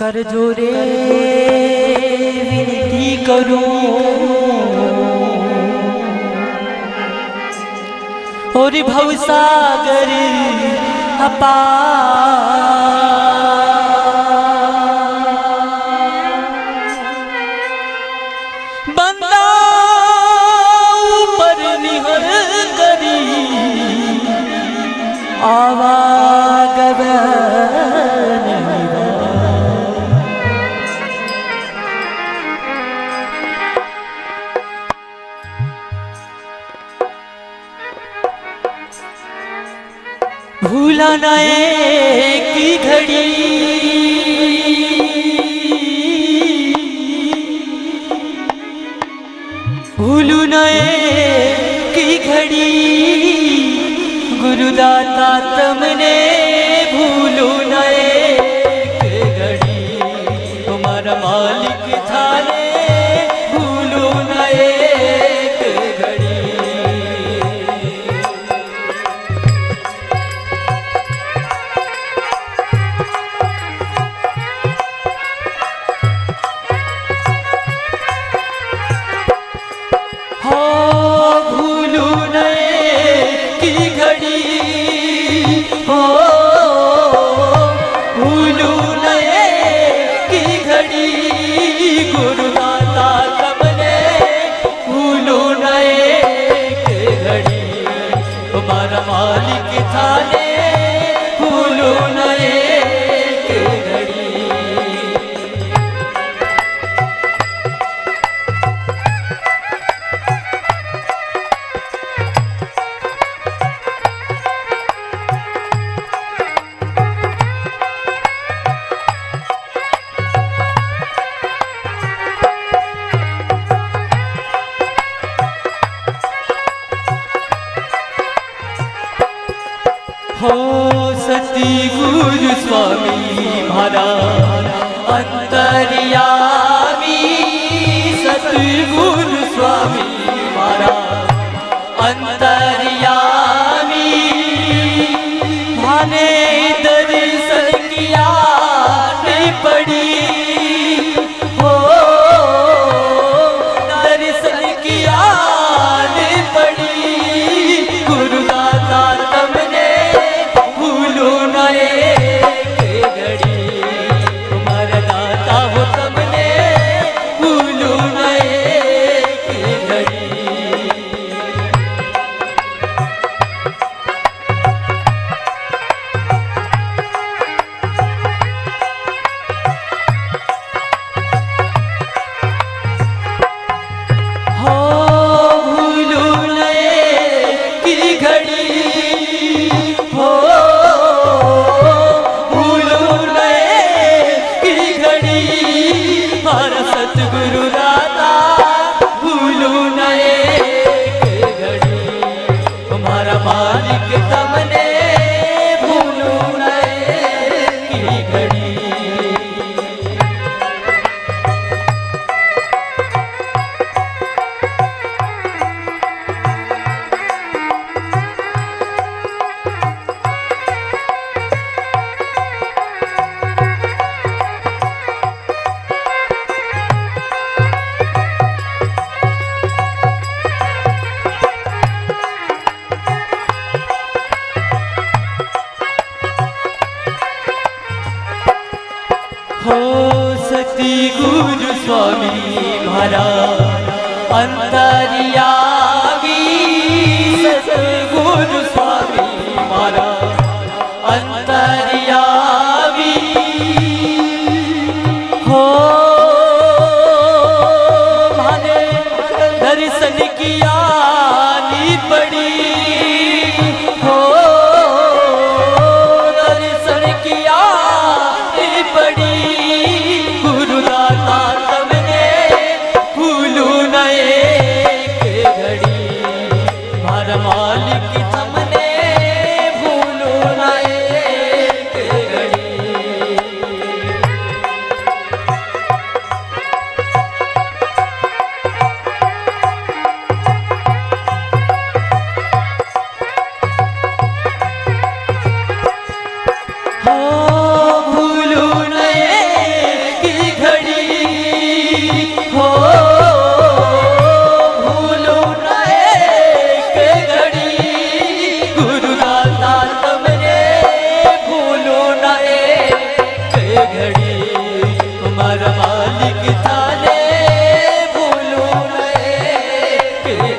कर जोरे विनती करूं और भवसागर बंदा ऊपर निहर करी आवागमन भूला न एक घड़ी भूलू न एक घड़ी गुरुदाता तुमने भूलू न एक घड़ी तुम्हारा मालिक था ने भूलू न एक घड़ी। हो भूलू न एक घड़ी हो भूलू न एक घड़ी गुरुदाता तुमने भूलू न एक घड़ी तुम्हारा मालिक था ने भूलू न एक घड़ी। हो सती गुरु स्वामी महाराज अंतर्यामी सतगुरु स्वामी महाराज अंतर्यामी भाने दर्शन किया नहीं पड़ी हो दर्शन किया नहीं पड़ी गुरुदाता तुमने भूलो न एक घड़ी तुम्हारा दाता हो तुमने भूलो न एक घड़ी। हो भूलो न एक घड़ी हो भूलो न एक घड़ी हमारा सतगुरु दाता भूलो न एक घड़ी तुम्हारा मालिक तुमने भूलो न एक घड़ी। हो सती गुरु स्वामी महाराज अंतर्यामी सतगुरु स्वामी महाराज अंतर्यामी हो भाने दर्शन किया नहीं पड़ी हो दर्शन किया नहीं पड़ी गुरुदाता तुमने भूलू न एक घड़ी तुम्हारा मालिक तुमने भूलू न एक घड़ी।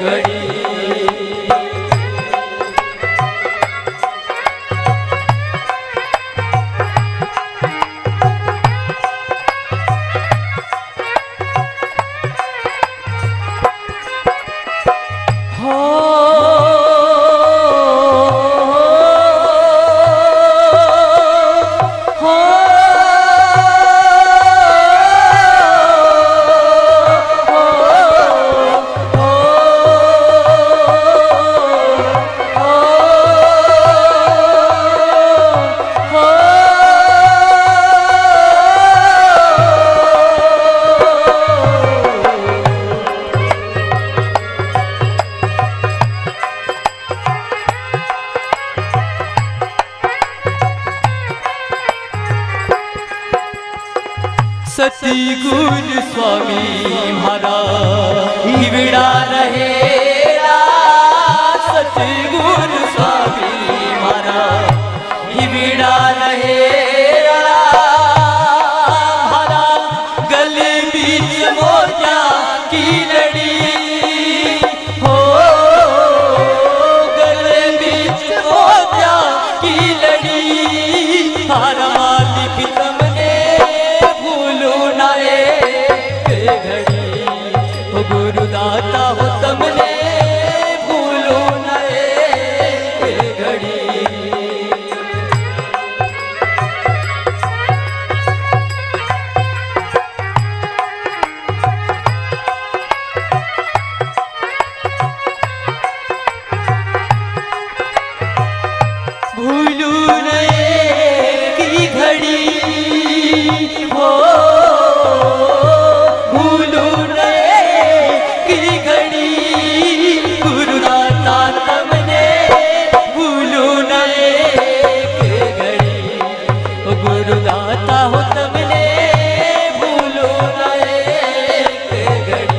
घड़ी। सतगुरु स्वामी महाराज हिवड़ा रहेला। सतगुरु स्वामी महाराज हिवड़ा रहेला। महाराज गले बीच मोजा की लड़ी हो, गले बीच मोजा की लड़ी। हमारा मालिक तमने घड़ी हो, गुरुदाता हो तमने भूलो न एक घड़ी। भूलो न एक घड़ी हो, गुरुदाता हो तमने भूलो न एक घड़ी।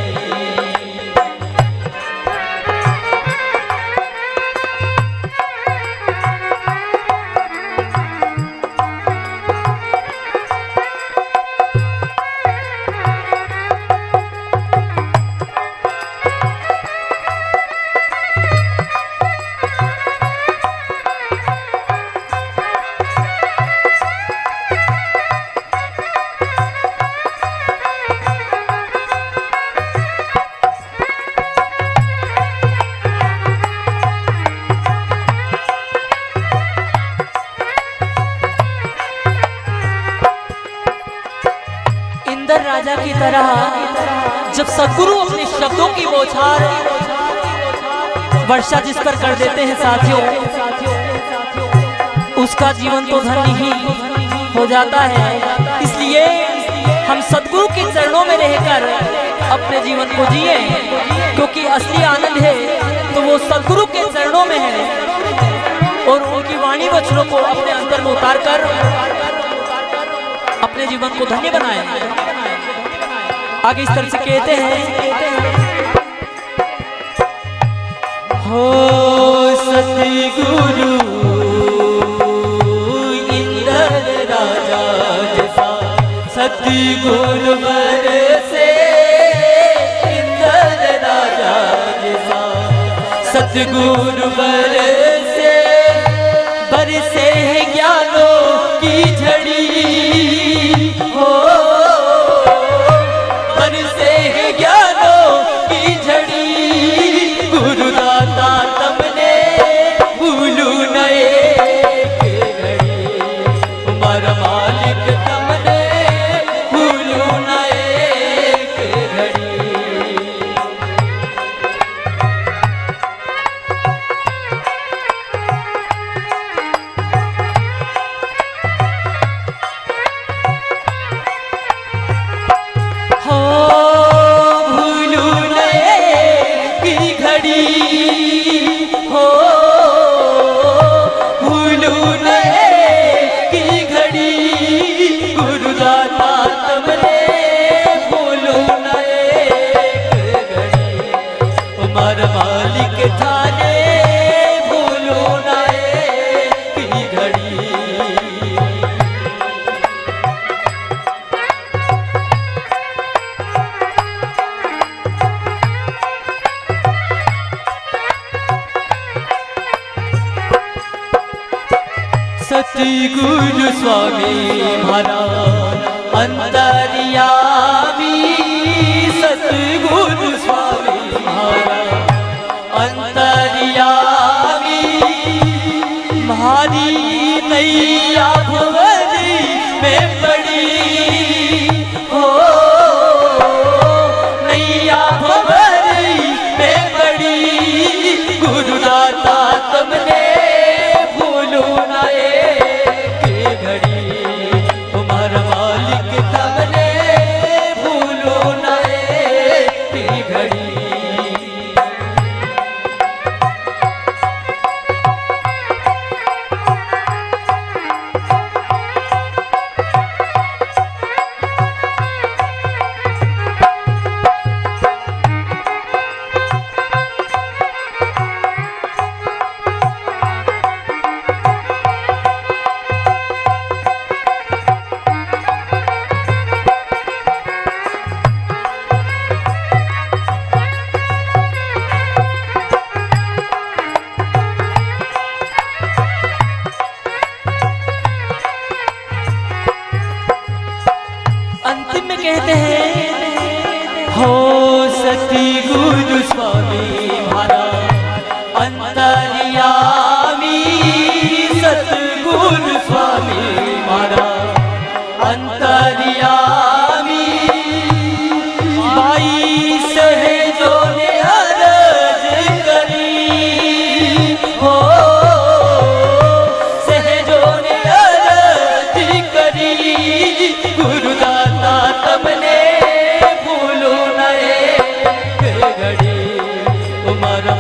इंद्र राजा की तरह जब सद्गुरु अपने शब्दों की बौछार वर्षा जिस पर कर देते हैं साथियों, उसका जीवन तो धन्य ही हो जाता है। इसलिए हम सद्गुरु के चरणों में रहकर अपने जीवन को जिए, क्योंकि असली आनंद है तो वो सद्गुरु के चरणों में है। और उनकी वाणी वचनों को अपने अंदर में उतार कर अपने जीवन को धन्य बनाए। आगे इस तरह से कहते हैं, हो सतगुरु इंद्र राजा जैसा, सतगुरु बरसे इंद्र राजा जैसा। सतगुरु बरसे बरसे है ज्ञानों की झड़ी हो, बरसे है ज्ञानों की झड़ी। गुरुदाता तमने भूलू न एक घड़ी, हमारा मालिक तमने भूलू न एक घड़ी। मालिक थाने भूलो ना एक घड़ी। सतगुरु स्वामी महाराज अंतर्यामी, सतगुरु स्वामी महाराज अंतर्यामी। म्हारी नैया भुवरी में पड़ी हो, नैया भुवरी में पड़ी। गुरुदाता तुमने भूलो ना एक घड़ी, तुम्हारा मालिक तुमने भूलो ना एक घड़ी। अंतिम में कहते हैं हो सतगुरु स्वामी महाराज अंतर्यामी, सतगुरु स्वामी महाराज अंतर्यामी। भाई सहजों ने अर्ज करी हो, सहजों ने अर्ज करी। गुरुदाता तुमने भूलो न एक घड़ी, तुम्हारा